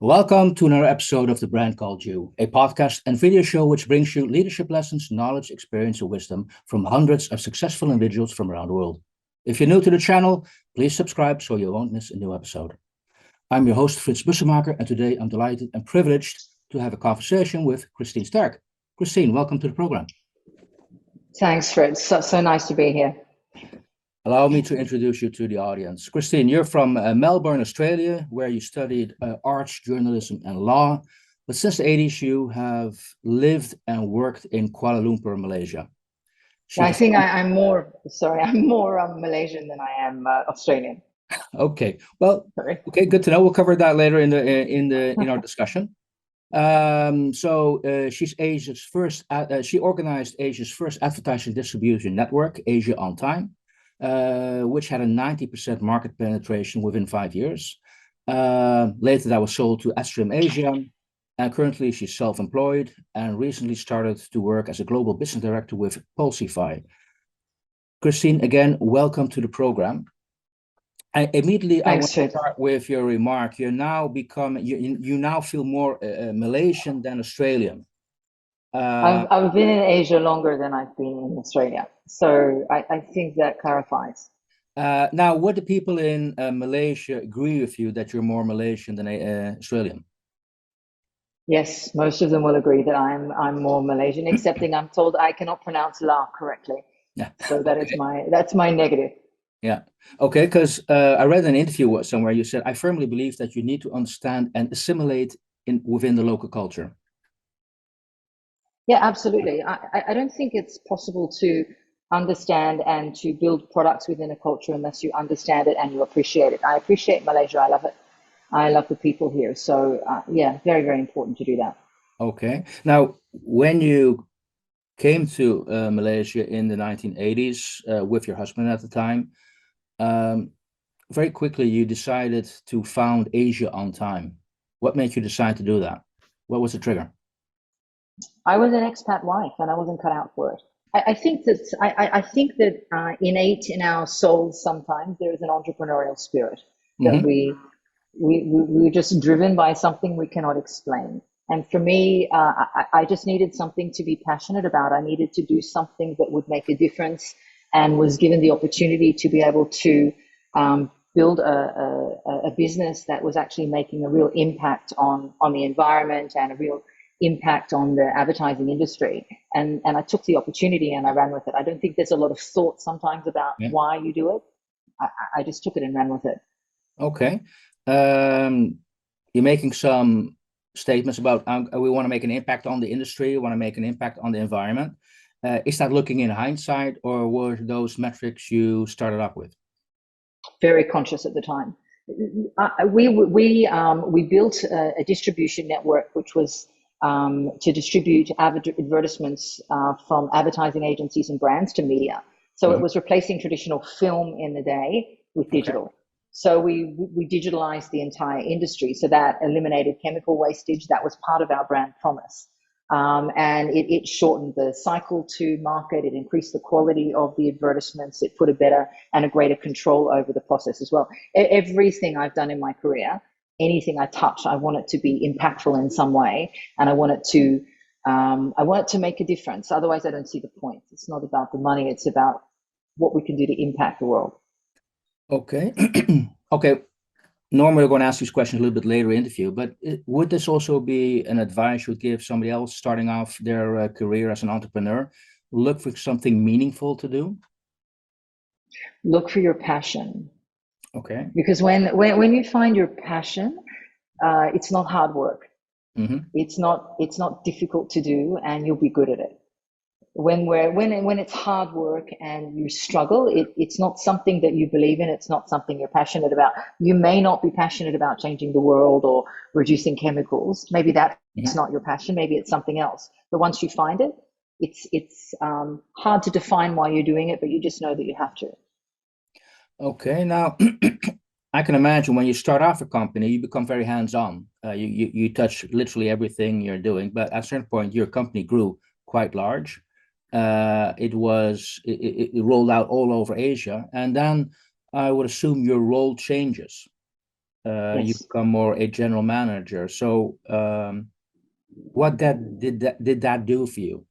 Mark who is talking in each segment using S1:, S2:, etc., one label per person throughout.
S1: Welcome to another episode of The Brand Called You, a podcast and video show which brings you leadership lessons, knowledge, experience, and wisdom from hundreds of successful individuals from around the world. If you're new to the channel, please subscribe so you won't miss a new episode. I'm your host, Frits Bussemaker, and today I'm delighted and privileged to have a conversation with Christine Sterk. Christine, welcome to the program.
S2: Thanks, Fritz. So nice to be here.
S1: Allow me to introduce you to the audience. Christine, you're from Melbourne, Australia, where you studied arts, journalism, and law. But since the 80s, you have lived and worked in Kuala Lumpur, Malaysia.
S2: I think I'm more Malaysian than I am Australian.
S1: Okay, well, okay, good to know. We'll cover that later in our discussion. She's Asia's first. She organized Asia's first advertising distribution network, Asia Ontime, which had a 90% market penetration within 5 years. Later, that was sold to Astrim Asia, and currently she's self-employed and recently started to work as a global business director with Pulsifi. Christine, again, welcome to the program. I want to start with your remark. You now feel more Malaysian than Australian.
S2: I've been in Asia longer than I've been in Australia, so I think that clarifies.
S1: Now, would the people in Malaysia agree with you that you're more Malaysian than Australian?
S2: Yes, most of them will agree that I'm more Malaysian, excepting I'm told I cannot pronounce la correctly. Yeah. So that's my negative.
S1: Yeah. Okay, because I read an interview somewhere you said, I firmly believe that you need to understand and assimilate within the local culture.
S2: Yeah, absolutely. I don't think it's possible to understand and to build products within a culture unless you understand it and you appreciate it. I appreciate Malaysia. I love it. I love the people here. So yeah, very, very important to do that.
S1: Okay. Now, when you came to Malaysia in the 1980s with your husband at the time, very quickly you decided to found Asia Ontime. What made you decide to do that? What was the trigger?
S2: I was an expat wife and I wasn't cut out for it. I think that innate in our souls sometimes there is an entrepreneurial spirit that we're just driven by something we cannot explain. And for me, I just needed something to be passionate about. I needed to do something that would make a difference, and was given the opportunity to be able to build a business that was actually making a real impact on the environment and a real impact on the advertising industry. And I took the opportunity and I ran with it. I don't think there's a lot of thought sometimes about why you do it. I just took it and ran with it.
S1: Okay. You're making some statements about we want to make an impact on the industry, we want to make an impact on the environment. Is that looking in hindsight, or were those metrics you started up with?
S2: Very conscious at the time. We built a distribution network which was to distribute advertisements from advertising agencies and brands to media. So it was replacing traditional film in the day with digital. Okay. So we digitalized the entire industry. So that eliminated chemical wastage. That was part of our brand promise. And it shortened the cycle to market. It increased the quality of the advertisements. It put a better and a greater control over the process as well. Everything I've done in my career, anything I touch, I want it to be impactful in some way, and I want it to make a difference. Otherwise, I don't see the point. It's not about the money. It's about what we can do to impact the world.
S1: Okay. Okay. Normally, we're going to ask these questions a little bit later in the interview, but would this also be an advice you would give somebody else starting off their career as an entrepreneur? Look for something meaningful to do.
S2: Look for your passion.
S1: Okay.
S2: Because when you find your passion, it's not hard work. It's not difficult to do, and you'll be good at it. When it's hard work and you struggle, it's not something that you believe in. It's not something you're passionate about. You may not be passionate about changing the world or reducing chemicals. Maybe that's not your passion. Maybe it's something else. But once you find it, it's hard to define why you're doing it, but you just know that you have to.
S1: Okay, now I can imagine when you start off a company, you become very hands-on. You touch literally everything you're doing, but at a certain point, your company grew quite large. It rolled out all over Asia, and then I would assume your role changes. You
S2: Yes.
S1: become more a general manager. So what did that do for you?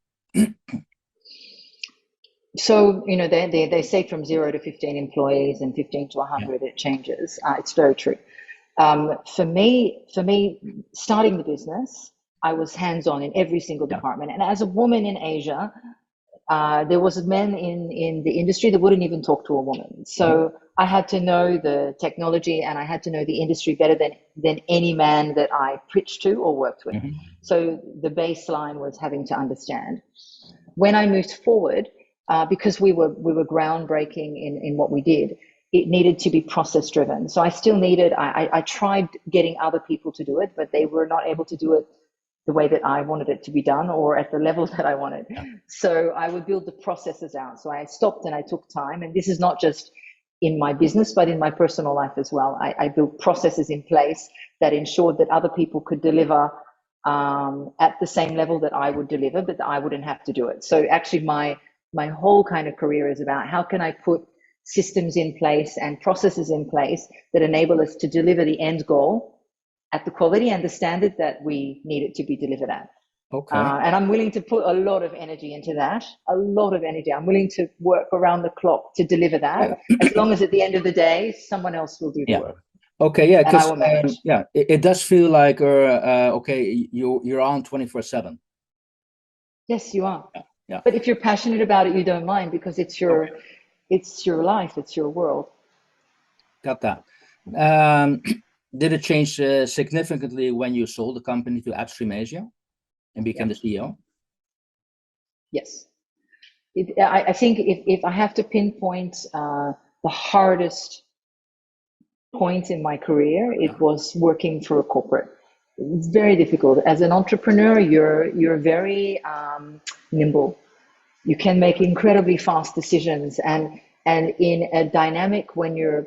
S2: So, they say from 0 to 15 employees and 15 to
S1: Yeah.
S2: 100, it changes. It's very true. For me, starting the business, I was hands-on in every single
S1: Yeah.
S2: department. And as a woman in Asia, there was men in the industry that wouldn't even talk to a woman. So I had to know the technology and I had to know the industry better than any man that I preached to or worked with.
S1: Mhm.
S2: So the baseline was having to understand. When I moved forward, because we were groundbreaking in what we did, it needed to be process driven. So I still needed. I tried getting other people to do it, but they were not able to do it the way that I wanted it to be done or at the level that I wanted.
S1: Yeah.
S2: So I would build the processes out. So I stopped and I took time. And this is not just in my business, but in my personal life as well. I built processes in place that ensured that other people could deliver at the same level that I would deliver, but I wouldn't have to do it. So actually my whole kind of career is about how can I put systems in place and processes in place that enable us to deliver the end goal at the quality and the standard that we need it to be delivered at.
S1: Okay.
S2: And I'm willing to put a lot of energy into that, a lot of energy. I'm willing to work around the clock to deliver that, as long as at the end of the day, someone else will do the
S1: Yeah.
S2: work
S1: Okay. Yeah.
S2: and I
S1: Because
S2: will manage.
S1: yeah, it does feel like okay, you're on 24/7.
S2: Yes, you are.
S1: Yeah. Yeah.
S2: But if you're passionate about it, you don't mind because
S1: Okay.
S2: it's your life, it's your world.
S1: Got that. Um, did it change significantly when you sold the company to Upstream Asia and
S2: Yeah.
S1: became the CEO?
S2: Yes. I think if I have to pinpoint the hardest point in my career,
S1: Yeah.
S2: it was working for a corporate. It's very difficult. As an entrepreneur, you're very nimble. You can make incredibly fast decisions, and in a dynamic when you're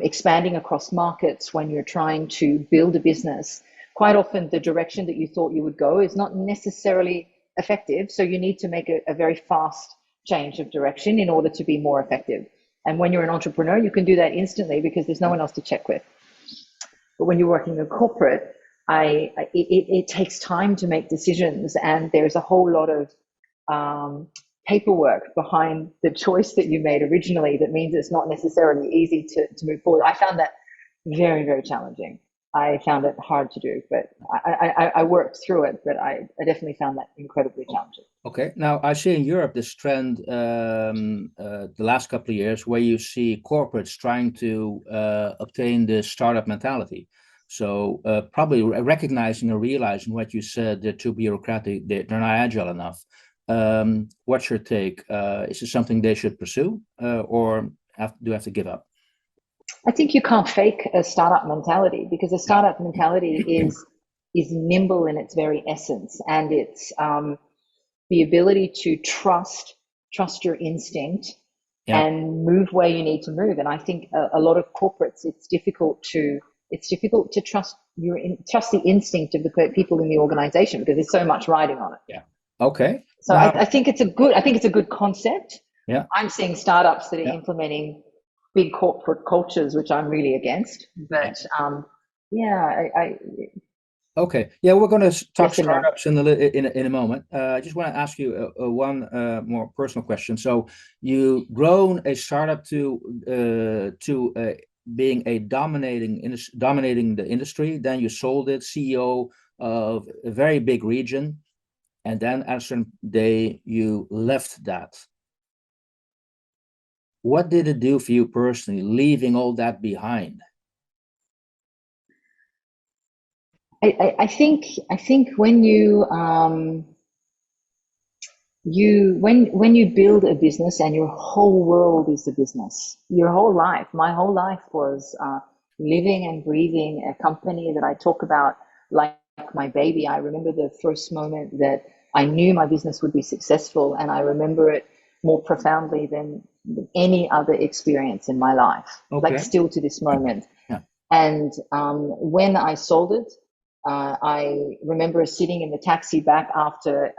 S2: expanding across markets, when you're trying to build a business, quite often the direction that you thought you would go is not necessarily effective. So you need to make a very fast change of direction in order to be more effective. And when you're an entrepreneur, you can do that instantly because there's no one else to check with. But when you're working in corporate, it takes time to make decisions, and there's a whole lot of paperwork behind the choice that you made originally that means it's not necessarily easy to move forward. I found that very, very challenging. I found it hard to do, but I worked through it, but I definitely found that incredibly challenging.
S1: Okay. Now I see in Europe this trend the last couple of years where you see corporates trying to obtain the startup mentality. So probably recognizing or realizing what you said, they're too bureaucratic, they're not agile enough. What's your take? Is this something they should pursue, or do you have to give up?
S2: I think you can't fake a startup mentality because a
S1: Yeah.
S2: startup mentality is nimble in its very essence, and it's the ability to trust your instinct
S1: Yeah.
S2: and move where you need to move. And I think a lot of corporates, it's difficult to trust the instinct of the people in the organization because there's so much riding on it.
S1: Yeah. Okay.
S2: So
S1: Now,
S2: I think it's a good concept.
S1: yeah.
S2: I'm seeing startups that are
S1: Yeah.
S2: implementing big corporate cultures, which I'm really against.
S1: Yeah.
S2: But yeah, I
S1: Okay. Yeah, we're going to talk
S2: yes and no.
S1: startups in a moment. I just want to ask you one more personal question. So you grown a startup to being a dominating the industry. Then you sold it, CEO of a very big region, and then at a certain day you left that. What did it do for you personally, leaving all that behind?
S2: I think when when you build a business and your whole world is the business, your whole life, my whole life was living and breathing a company that I talk about like my baby. I remember the first moment that I knew my business would be successful, and I remember it more profoundly than any other experience in my life, like
S1: Okay.
S2: still to this moment.
S1: Yeah.
S2: And when I sold it, I remember sitting in the taxi back after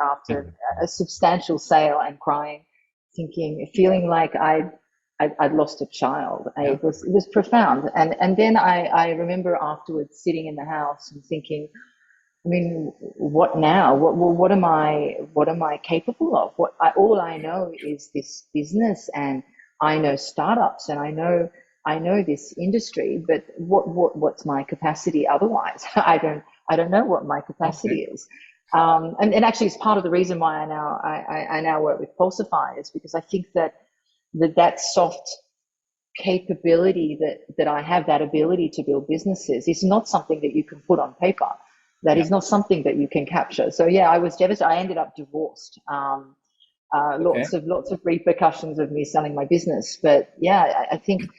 S2: a substantial sale and crying, thinking, feeling like I'd I'd lost a child.
S1: Yeah.
S2: It was profound. And then I remember afterwards sitting in the house and thinking, I mean, what now? What am I capable of? All I know is this business, and I know startups, and I know this industry, but what's my capacity otherwise? I don't know what my capacity is. And actually, it's part of the reason why I now work with Pulsifi, is because I think that soft capability that I have, that ability to build businesses, is not something that you can put on paper. That is not something that you can capture. So yeah, I was devastated. I ended up divorced. Lots of repercussions of me selling my business. But yeah, I think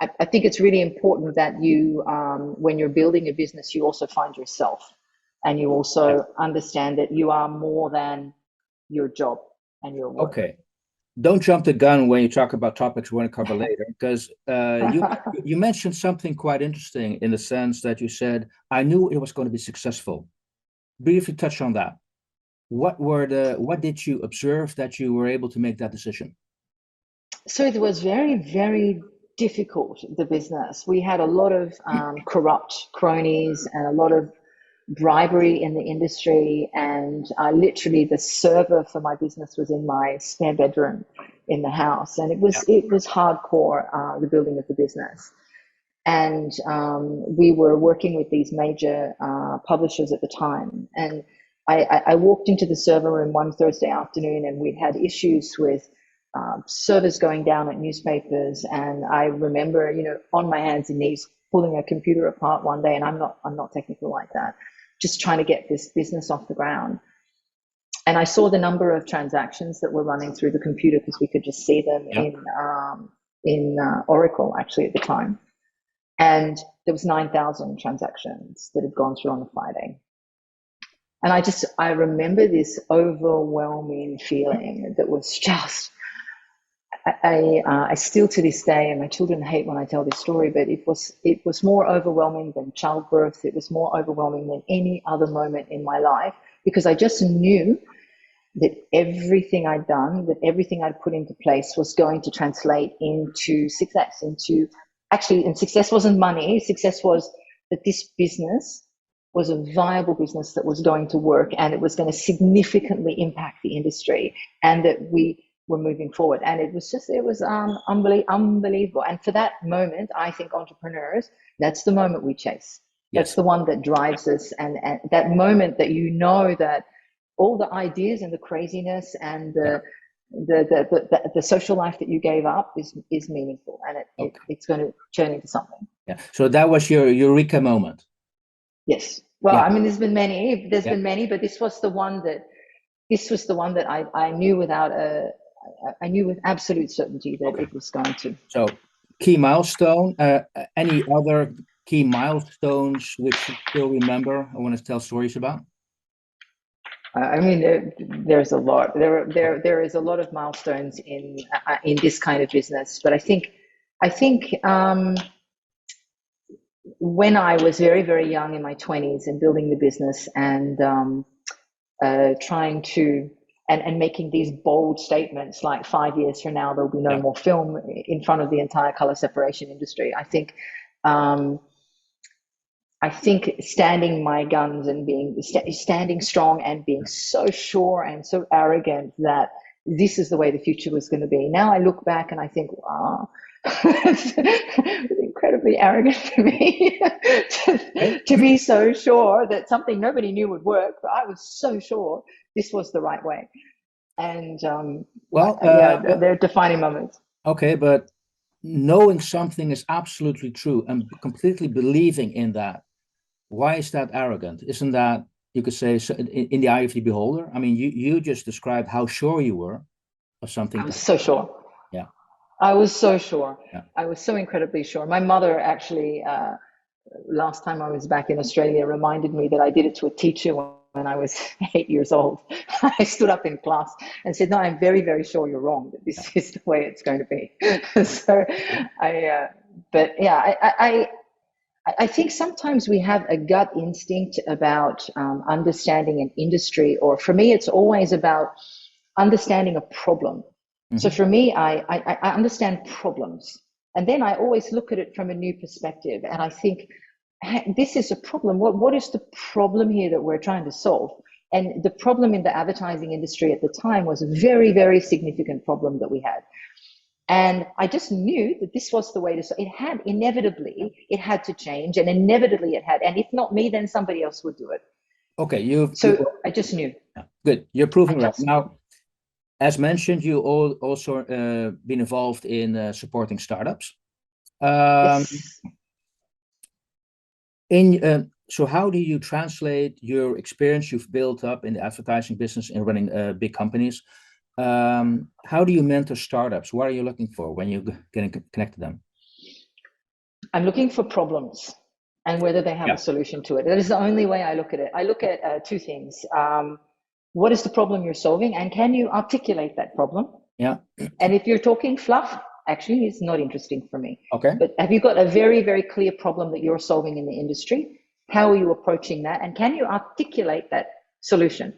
S2: it's really important that you, when you're building a business, you also find yourself, and you also understand that you are more than your job and your work.
S1: Okay. Don't jump the gun when you talk about topics we want to cover later, because you mentioned something quite interesting, in the sense that you said, I knew it was going to be successful. Briefly touch on that. What did you observe that you were able to make that decision?
S2: So it was very, very difficult, the business. We had a lot of corrupt cronies and a lot of bribery in the industry, and literally the server for my business was in my spare bedroom in the house, and it was hardcore, the building of the business. And we were working with these major publishers at the time, and I walked into the server room one Thursday afternoon, and we'd had issues with servers going down at newspapers. And I remember, on my hands and knees pulling a computer apart one day, and I'm not technical like that, just trying to get this business off the ground. And I saw the number of transactions that were running through the computer, because we could just see them in Oracle, actually, at the time. And there was 9,000 transactions that had gone through on the Friday. And I remember this overwhelming feeling that was just, I still to this day, and my children hate when I tell this story, but it was more overwhelming than childbirth. It was more overwhelming than any other moment in my life, because I just knew that everything I'd done, that everything I'd put into place was going to translate into success, and success wasn't money. Success was that this business was a viable business that was going to work, and it was going to significantly impact the industry, and that we were moving forward. And it was unbelievable. And for that moment, I think entrepreneurs, that's the moment we chase. Yes. That's the one that drives us. And that moment that that all the ideas and the craziness and the social life that you gave up is meaningful, and it's going to turn into something.
S1: Yeah. So that was your eureka moment.
S2: Yes. Well, I mean, there's been many, but this was the one that I knew I knew with absolute certainty that it was going to.
S1: So, key milestone. Any other key milestones which you still remember or want to tell stories about?
S2: I mean, there's a lot. There is a lot of milestones in this kind of business, but I think when I was very, very young, in my 20s, and building the business, and trying to and making these bold statements like 5 years from now there'll be no more film in front of the entire color separation industry. I think standing my guns and standing strong and being so sure and so arrogant that this is the way the future was going to be. Now I look back and I think, wow, it's incredibly arrogant for me to be so sure that something nobody knew would work, but I was so sure this was the right way. And they're defining moments.
S1: Okay, but knowing something is absolutely true and completely believing in that, why is that arrogant? Isn't that, you could say, in the eye of the beholder? I mean, you just described how sure you were of something.
S2: I was so sure.
S1: Yeah.
S2: I was so sure.
S1: Yeah.
S2: I was so incredibly sure. My mother actually, last time I was back in Australia, reminded me that I did it to a teacher when I was 8 years old. I stood up in class and said, no, I'm very, very sure you're wrong, that this is the way it's going to be. So I think sometimes we have a gut instinct about understanding an industry, or for me, it's always about understanding a problem. So for me, I understand problems. And then I always look at it from a new perspective. And I think, hey, this is a problem. What is the problem here that we're trying to solve? And the problem in the advertising industry at the time was a very, very significant problem that we had. And I just knew that this was the way to, it had to change, and inevitably it had. And if not me, then somebody else would do it.
S1: Okay,
S2: I just knew.
S1: Good. You're proving right. Now, as mentioned, you also been involved in supporting startups.
S2: Yes.
S1: So how do you translate your experience you've built up in the advertising business in running big companies? How do you mentor startups? What are you looking for when you connect to them?
S2: I'm looking for problems and whether they have a solution to it. That is the only way I look at it. I look at two things. What is the problem you're solving, and can you articulate that problem?
S1: Yeah.
S2: And if you're talking fluff, actually, it's not interesting for me.
S1: Okay.
S2: But have you got a very, very clear problem that you're solving in the industry? How are you approaching that? And can you articulate that solution?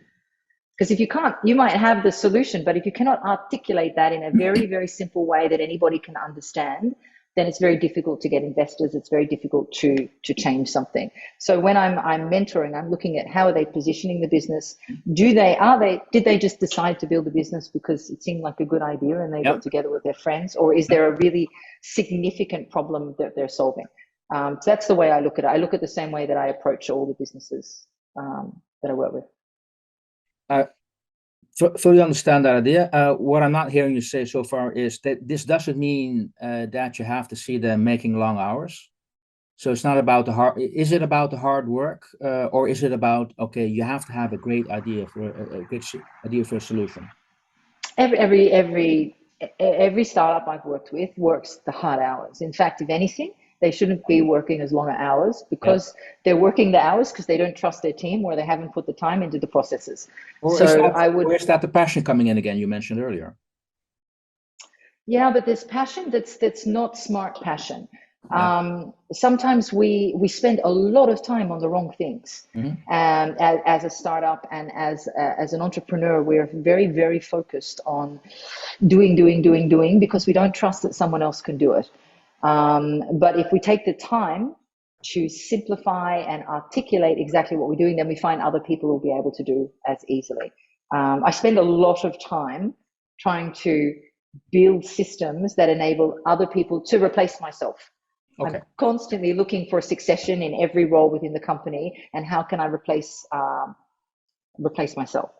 S2: Because if you can't, you might have the solution, but if you cannot articulate that in a very, very simple way that anybody can understand, then it's very difficult to get investors. It's very difficult to change something. So when I'm mentoring, I'm looking at how are they positioning the business? Did they just decide to build a business because it seemed like a good idea and they got together with their friends, or is there a really significant problem that they're solving? So that's the way I look at it. I look at the same way that I approach all the businesses that I work with.
S1: Fully understand that idea. What I'm not hearing you say so far is that this doesn't mean that you have to see them making long hours. So it's not about the hard. Is it about the hard work, or is it about, okay, you have to have a great idea for a solution?
S2: Every startup I've worked with works the hard hours. In fact, if anything, they shouldn't be working as long hours, because they're working the hours because they don't trust their team, or they haven't put the time into the processes.
S1: Or is that the passion coming in again, you mentioned earlier?
S2: Yeah, but there's passion that's not smart passion. Sometimes we spend a lot of time on the wrong things. As a startup and as an entrepreneur, we're very, very focused on doing because we don't trust that someone else can do it. But if we take the time to simplify and articulate exactly what we're doing, then we find other people will be able to do as easily. I spend a lot of time trying to build systems that enable other people to replace myself. Okay. I'm constantly looking for succession in every role within the company, and how can I replace myself?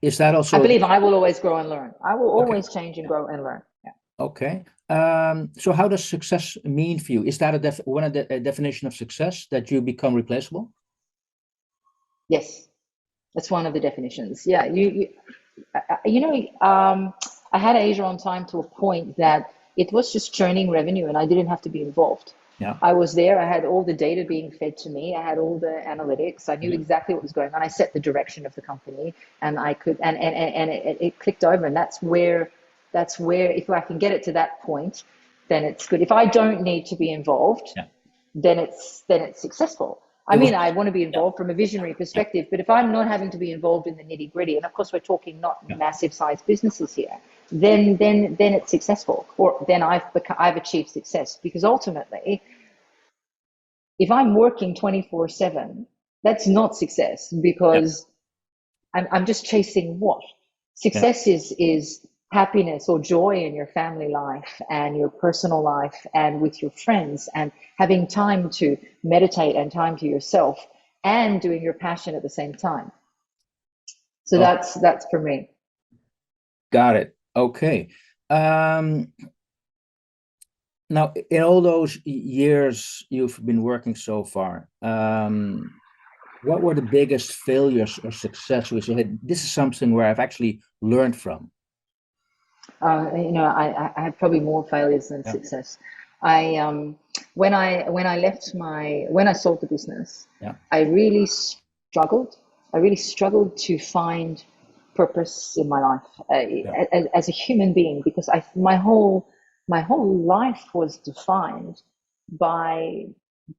S1: Is that also?
S2: I believe I will always grow and learn. I will always change and grow and learn. Yeah.
S1: Okay. So how does success mean for you? Is that a definition of success, that you become replaceable?
S2: Yes, that's one of the definitions. Yeah, I had Asia Ontime to a point that it was just churning revenue and I didn't have to be involved. Yeah. I was there. I had all the data being fed to me. I had all the analytics. I knew exactly what was going on. I set the direction of the company, and I could, and it clicked over. And that's where, if I can get it to that point, then it's good. If I don't need to be involved, then it's successful. I mean, I want to be involved from a visionary perspective, but if I'm not having to be involved in the nitty gritty, and of course we're talking not massive sized businesses here, then it's successful, or then I've achieved success. Because ultimately, if I'm working 24/7, that's not success, because I'm just chasing what? Success is happiness or joy in your family life and your personal life and with your friends, and having time to meditate and time to yourself, and doing your passion at the same time. So that's for me.
S1: Got it. Okay. Now, in all those years you've been working so far, what were the biggest failures or successes? This is something where I've actually learned from.
S2: I had probably more failures than success. When I sold the business, I really struggled. To find purpose in my life as a human being, because my whole life was defined by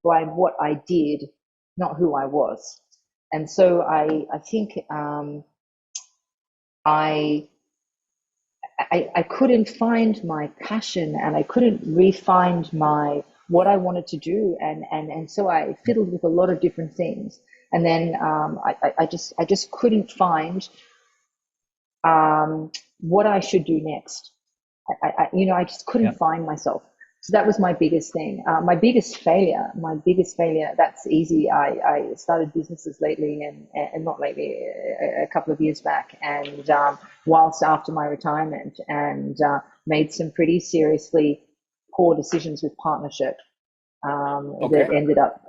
S2: what I did, not who I was. And so I think I couldn't find my passion, and I couldn't re-find what I wanted to do, and so I fiddled with a lot of different things, and then I just couldn't find what I should do next. I just couldn't find myself. So that was my biggest thing. My biggest failure, that's easy. I started businesses lately and not lately, a couple of years back, and whilst after my retirement, and made some pretty seriously poor decisions with partnership that ended up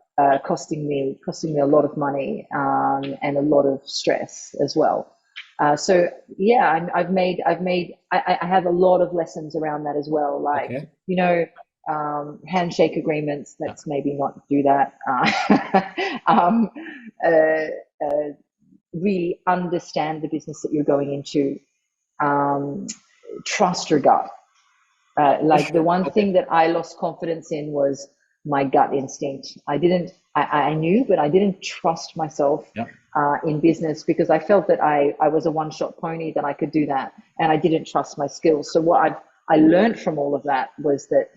S2: costing me a lot of money and a lot of stress as well. So yeah, I have a lot of lessons around that as well. Like, handshake agreements, let's maybe not do that. Really understand the business that you're going into. Trust your gut. Like the one thing that I lost confidence in was my gut instinct. I knew, but I didn't trust myself in business, because I felt that I was a one-shot pony, that I could do that, and I didn't trust my skills. So what I learned from all of that was that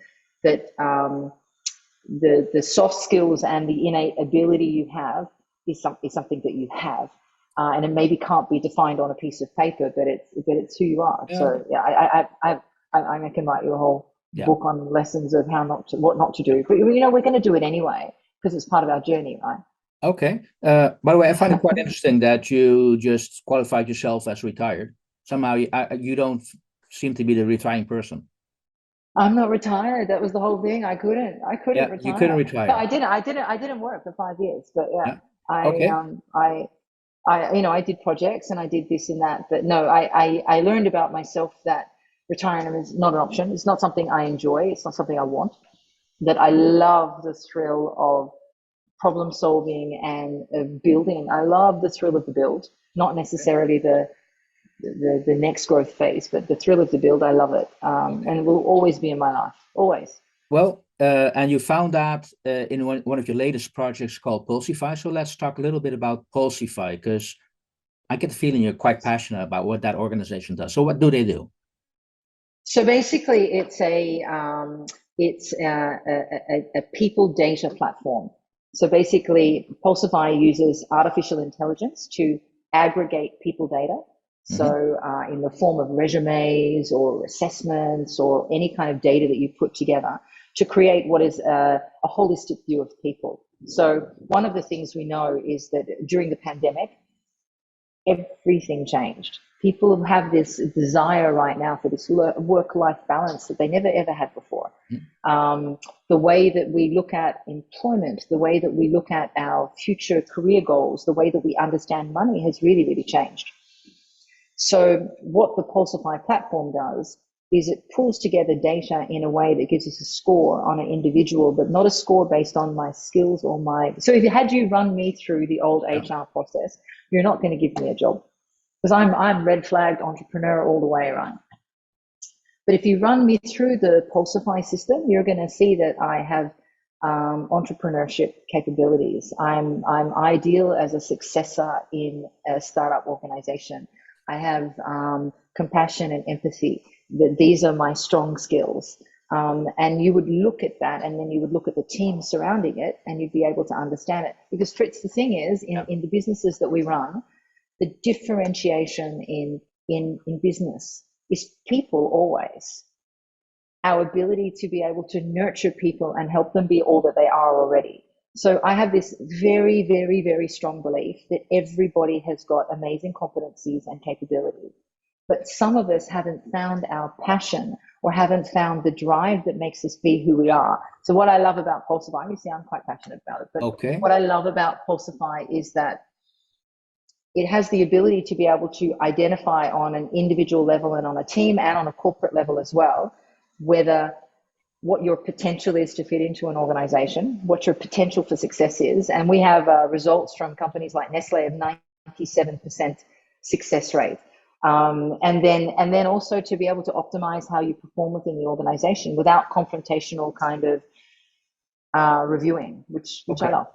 S2: the soft skills and the innate ability you have is something that you have, and it maybe can't be defined on a piece of paper, but it's who you are. So yeah, I can write you a whole book on lessons of what not to do, but we're going to do it anyway, because it's part of our journey, right?
S1: Okay. By the way, I find it quite interesting that you just qualified yourself as retired. Somehow you don't seem to be the retiring person.
S2: I'm not retired. That was the whole thing. I couldn't retire.
S1: You couldn't retire.
S2: But I didn't work for 5 years. But yeah. I did projects and I did this and that. But no, I learned about myself that retirement is not an option. It's not something I enjoy. It's not something I want. That I love the thrill of problem solving and of building. I love the thrill of the build, not necessarily the next growth phase, but the thrill of the build. I love it, and it will always be in my life, always.
S1: Well, and you found that in one of your latest projects called Pulsifi. So let's talk a little bit about Pulsifi, because I get the feeling you're quite passionate about what that organization does. So what do they do?
S2: So basically, it's a people data platform. So basically, Pulsifi uses artificial intelligence to aggregate people data. So in the form of resumes or assessments or any kind of data that you put together to create what is a holistic view of people. So one of the things we know is that during the pandemic, everything changed. People have this desire right now for this work-life balance that they never ever had before. The way that we look at employment, the way that we look at our future career goals, the way that we understand money has really, really changed. So what the Pulsifi platform does is it pulls together data in a way that gives us a score on an individual, but not a score based on my skills or so if you had you run me through the old HR process, you're not going to give me a job, because I'm red flagged entrepreneur all the way, right? But if you run me through the Pulsifi system, you're going to see that I have entrepreneurship capabilities. I'm ideal as a successor in a startup organization. I have compassion and empathy. These are my strong skills. And you would look at that, and then you would look at the team surrounding it, and you'd be able to understand it. Because Fritz, the thing is, in the businesses that we run, the differentiation in business is people always. Our ability to be able to nurture people and help them be all that they are already. So I have this very, very, very strong belief that everybody has got amazing competencies and capabilities. But some of us haven't found our passion or haven't found the drive that makes us be who we are. So what I love about Pulsifi, you see, I'm quite passionate about it, but what I love about Pulsifi is that it has the ability to be able to identify on an individual level and on a team and on a corporate level as well, whether what your potential is to fit into an organization, what your potential for success is. And we have results from companies like Nestle of 97% success rate. And then also to be able to optimize how you perform within the organization without confrontational kind of reviewing, which I love.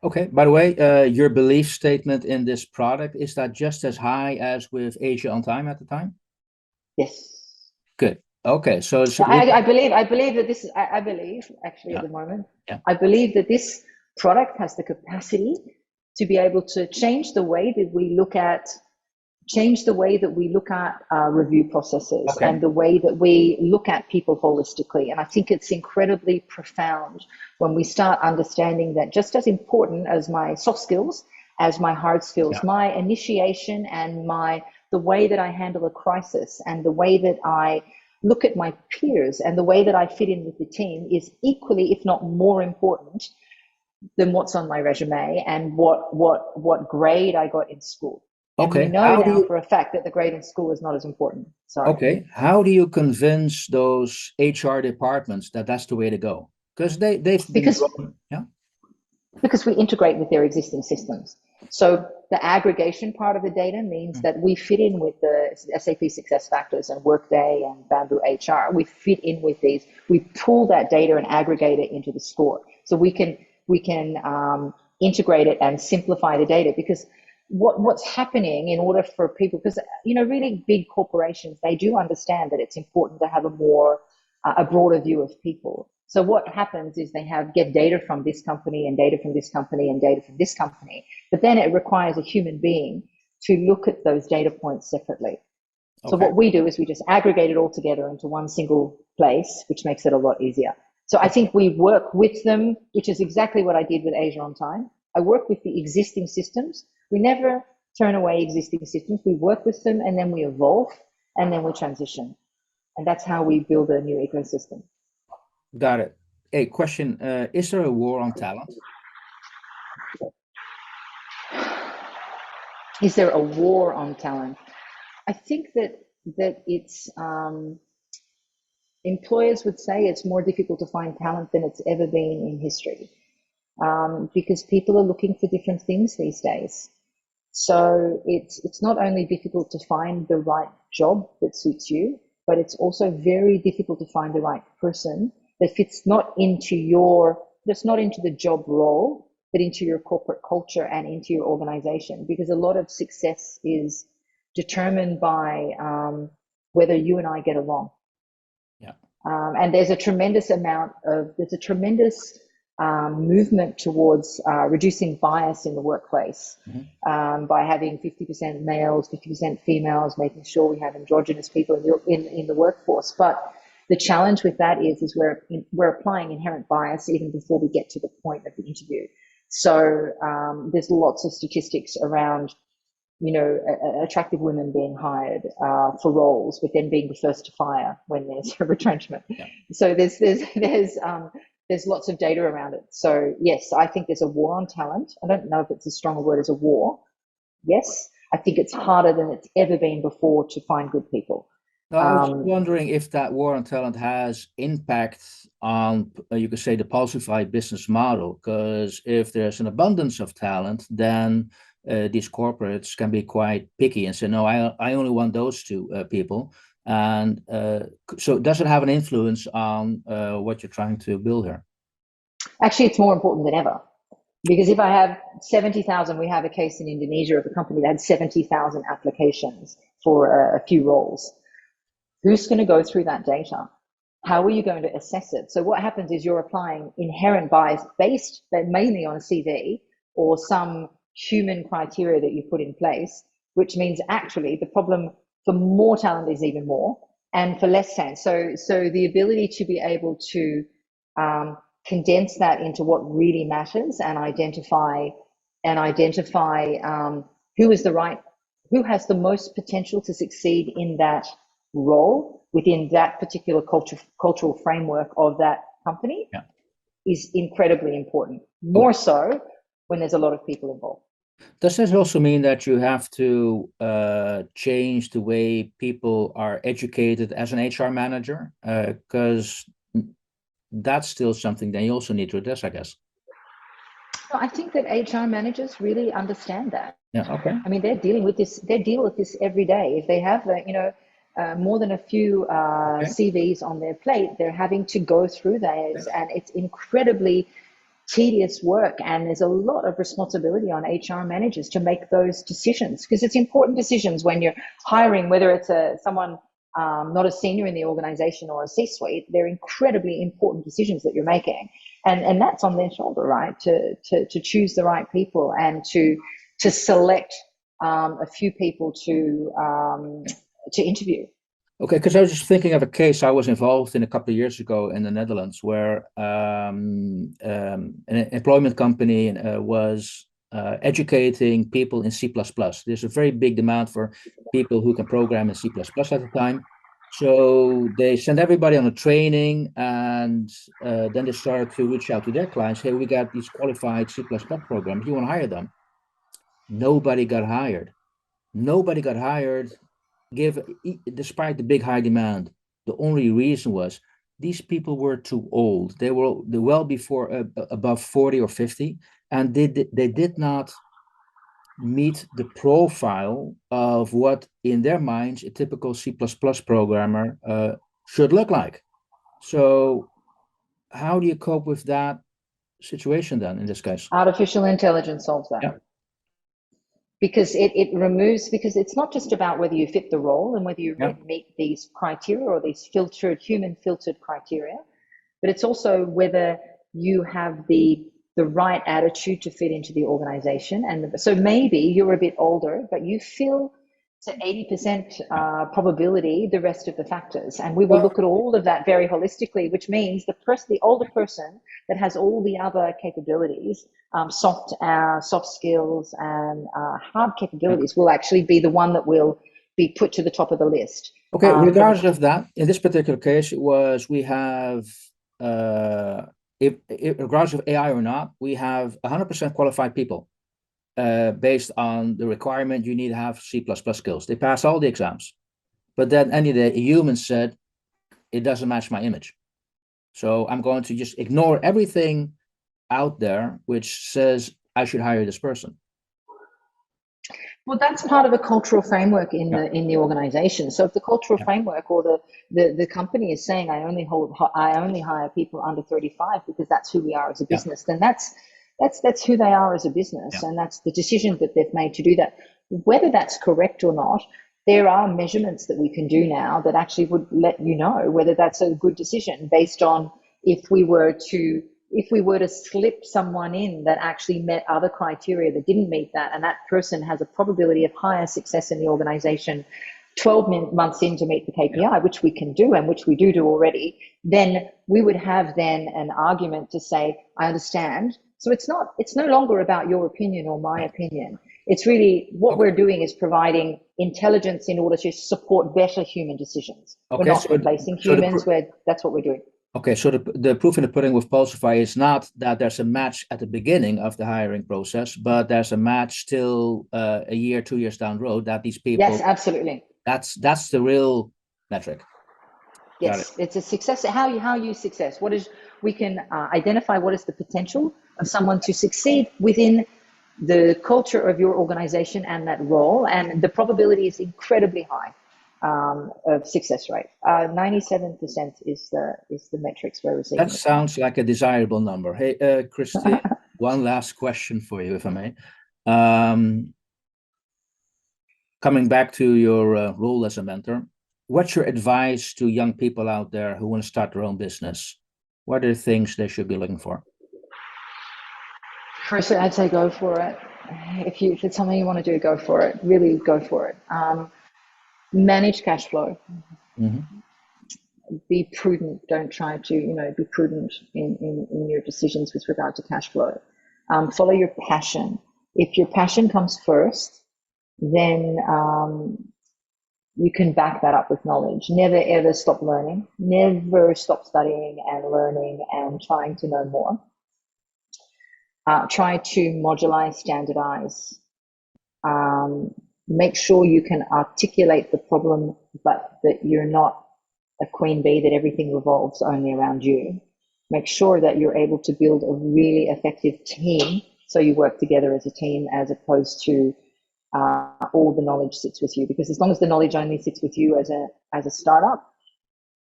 S1: Okay. By the way, your belief statement in this product, is that just as high as with Asia Ontime at the time?
S2: Yes.
S1: Good. Okay. So
S2: I believe that this, I believe actually at the moment, I believe that this product has the capacity to be able to change the way that we look at review processes and the way that we look at people holistically. And I think it's incredibly profound when we start understanding that just as important as my soft skills, as my hard skills, my initiation and the way that I handle a crisis and the way that I look at my peers and the way that I fit in with the team is equally, if not more important than what's on my resume and what grade I got in school. And we know now for a fact that the grade in school is not as important. Sorry.
S1: Okay. How do you convince those HR departments that that's the way to go? Because they've been
S2: because we integrate with their existing systems. So the aggregation part of the data means that we fit in with the SAP SuccessFactors and Workday and Bamboo HR. We fit in with these. We pull that data and aggregate it into the score. So we can integrate it and simplify the data, because what's happening in order for people, because really big corporations, they do understand that it's important to have a broader view of people. So what happens is they get data from this company and data from this company and data from this company, but then it requires a human being to look at those data points separately. So what we do is we just aggregate it all together into one single place, which makes it a lot easier. So I think we work with them, which is exactly what I did with Asia Ontime. I work with the existing systems. We never turn away existing systems. We work with them and then we evolve and then we transition. And that's how we build a new ecosystem.
S1: Got it. Hey, question. Is there a war on talent?
S2: Is there a war on talent? I think that it's, employers would say it's more difficult to find talent than it's ever been in history, because people are looking for different things these days. So it's not only difficult to find the right job that suits you, but it's also very difficult to find the right person that fits not into the job role, but into your corporate culture and into your organization, because a lot of success is determined by whether you and I get along.
S1: Yeah.
S2: And there's a tremendous movement towards reducing bias in the workplace, by having 50% males, 50% females, making sure we have androgynous people in the workforce. But the challenge with that is we're applying inherent bias even before we get to the point of the interview. So there's lots of statistics around, attractive women being hired for roles, but then being the first to fire when there's a retrenchment. Yeah. So there's lots of data around it. So yes, I think there's a war on talent. I don't know if it's as strong a word as a war. Yes, I think it's harder than it's ever been before to find good people.
S1: I was wondering if that war on talent has impact on, you could say, the Pulsifi business model, because if there's an abundance of talent, then these corporates can be quite picky and say, no, I only want those two people. And so does it have an influence on what you're trying to build here?
S2: Actually, it's more important than ever. Because if I have 70,000, we have a case in Indonesia of a company that had 70,000 applications for a few roles. Who's going to go through that data? How are you going to assess it? So what happens is you're applying inherent bias based mainly on a CV or some human criteria that you put in place, which means actually the problem for more talent is even more, and for less talent. So the ability to be able to condense that into what really matters and identify who has the most potential to succeed in that role within that particular cultural framework of that company is incredibly important. More so when there's a lot of people involved.
S1: Does this also mean that you have to change the way people are educated as an HR manager? Because that's still something that you also need to address, I guess.
S2: I think that HR managers really understand that.
S1: Yeah. Okay.
S2: I mean, they're dealing with this every day. If they have, more than a few CVs on their plate, they're having to go through those, and it's incredibly tedious work, and there's a lot of responsibility on HR managers to make those decisions, because it's important decisions when you're hiring, whether it's someone not a senior in the organization or a C-suite, they're incredibly important decisions that you're making. And that's on their shoulder, right? To choose the right people and to select a few people to interview.
S1: Okay, because I was just thinking of a case I was involved in a couple of years ago in the Netherlands, where an employment company was educating people in C++. There's a very big demand for people who can program in C++ at the time. So they sent everybody on a training, and then they started to reach out to their clients. Hey, we got these qualified C++ programs. You want to hire them? Nobody got hired. Nobody got hired despite the big high demand. The only reason was these people were too old. They were well before above 40 or 50, and they did not meet the profile of what in their minds a typical C++ programmer should look like. So how do you cope with that situation then in this case?
S2: Artificial intelligence solves that.
S1: Yeah.
S2: Because it removes, because it's not just about whether you fit the role and whether you meet these criteria or these human filtered criteria, but it's also whether you have the right attitude to fit into the organization. And so maybe you're a bit older, but you feel to 80% probability the rest of the factors. And we will look at all of that very holistically, which means the older person that has all the other capabilities, soft skills and hard capabilities, will actually be the one that will be put to the top of the list.
S1: Okay, regardless of that, in this particular case, we have, if regardless of AI or not, we have 100% qualified people. Based on the requirement, you need to have C++ skills. They pass all the exams. But then any day, a human said, it doesn't match my image. So I'm going to just ignore everything out there which says I should hire this person.
S2: Well, that's part of a cultural framework in the organization. So if the cultural framework or the company is saying I only hire people under 35 because that's who we are as a business, then that's who they are as a business, and that's the decision that they've made to do that. Whether that's correct or not, there are measurements that we can do now that actually would let you know whether that's a good decision based on if we were to slip someone in that actually met other criteria that didn't meet that, and that person has a probability of higher success in the organization 12 months in to meet the KPI, which we can do and which we do already, then we would have then an argument to say, I understand. So it's no longer about your opinion or my opinion. It's really what we're doing is providing intelligence in order to support better human decisions. We're not replacing humans, that's what we're doing.
S1: Okay, so the proof in the pudding with Pulsifi is not that there's a match at the beginning of the hiring process, but there's a match still a year, 2 years down the road that these people.
S2: Yes, absolutely.
S1: That's the real metric.
S2: Yes, it's a success. How you success? We can identify what is the potential of someone to succeed within the culture of your organization and that role, and the probability is incredibly high of success rate. 97% is the metrics we're receiving.
S1: That sounds like a desirable number. Hey, Christine, one last question for you, if I may. Coming back to your role as a mentor, what's your advice to young people out there who want to start their own business? What are the things they should be looking for?
S2: Firstly, I'd say go for it. If it's something you want to do, go for it. Really go for it. Manage cash flow. Mm-hmm. Be prudent. Don't try to, be prudent in your decisions with regard to cash flow. Follow your passion. If your passion comes first, then you can back that up with knowledge. Never, ever stop learning. Never stop studying and learning and trying to know more. Try to modularize, standardize. Make sure you can articulate the problem, but that you're not a queen bee, that everything revolves only around you. Make sure that you're able to build a really effective team, so you work together as a team as opposed to all the knowledge sits with you. Because as long as the knowledge only sits with you as a startup,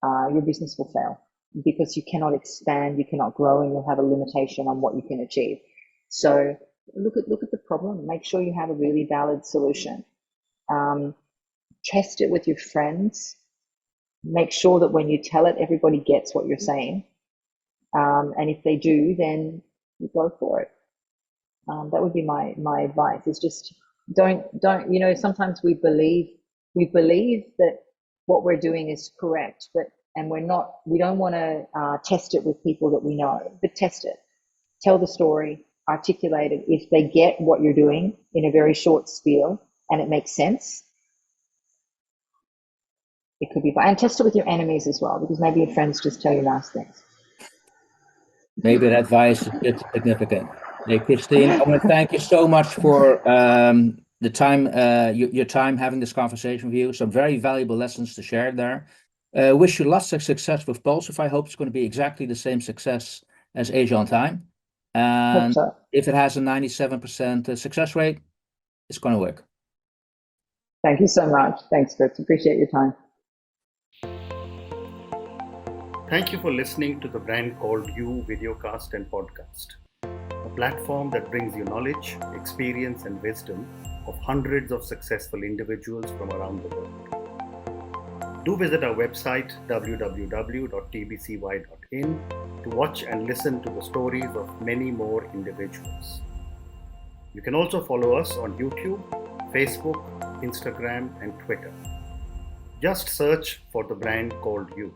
S2: your business will fail, because you cannot expand, you cannot grow, and you'll have a limitation on what you can achieve. So look at the problem. Make sure you have a really valid solution. Test it with your friends. make sure that when you tell it, everybody gets what you're saying. And if they do, then you go for it. That would be my advice, is just don't, sometimes we believe that what we're doing is correct, and we don't want to test it with people that we know, but test it, tell the story, articulate it. If they get what you're doing in a very short spiel and it makes sense, it could be fine. And test it with your enemies as well, because maybe your friends just tell you nice things.
S1: Maybe that advice is just significant. Hey, Christine, I want to thank you so much for the time, your time having this conversation with you. Some very valuable lessons to share there. Wish you lots of success with Pulsifi. I hope it's going to be exactly the same success as Asia Ontime. And
S2: Hope so.
S1: if it has a 97% success rate, it's going to work.
S2: Thank you so much. Thanks, Chris. Appreciate your time.
S3: Thank you for listening to the Brand Called You videocast and podcast, a platform that brings you knowledge, experience, and wisdom of hundreds of successful individuals from around the world. Do visit our website www.tbcy.in to watch and listen to the stories of many more individuals. You can also follow us on YouTube, Facebook, Instagram, and Twitter. Just search for the Brand Called You.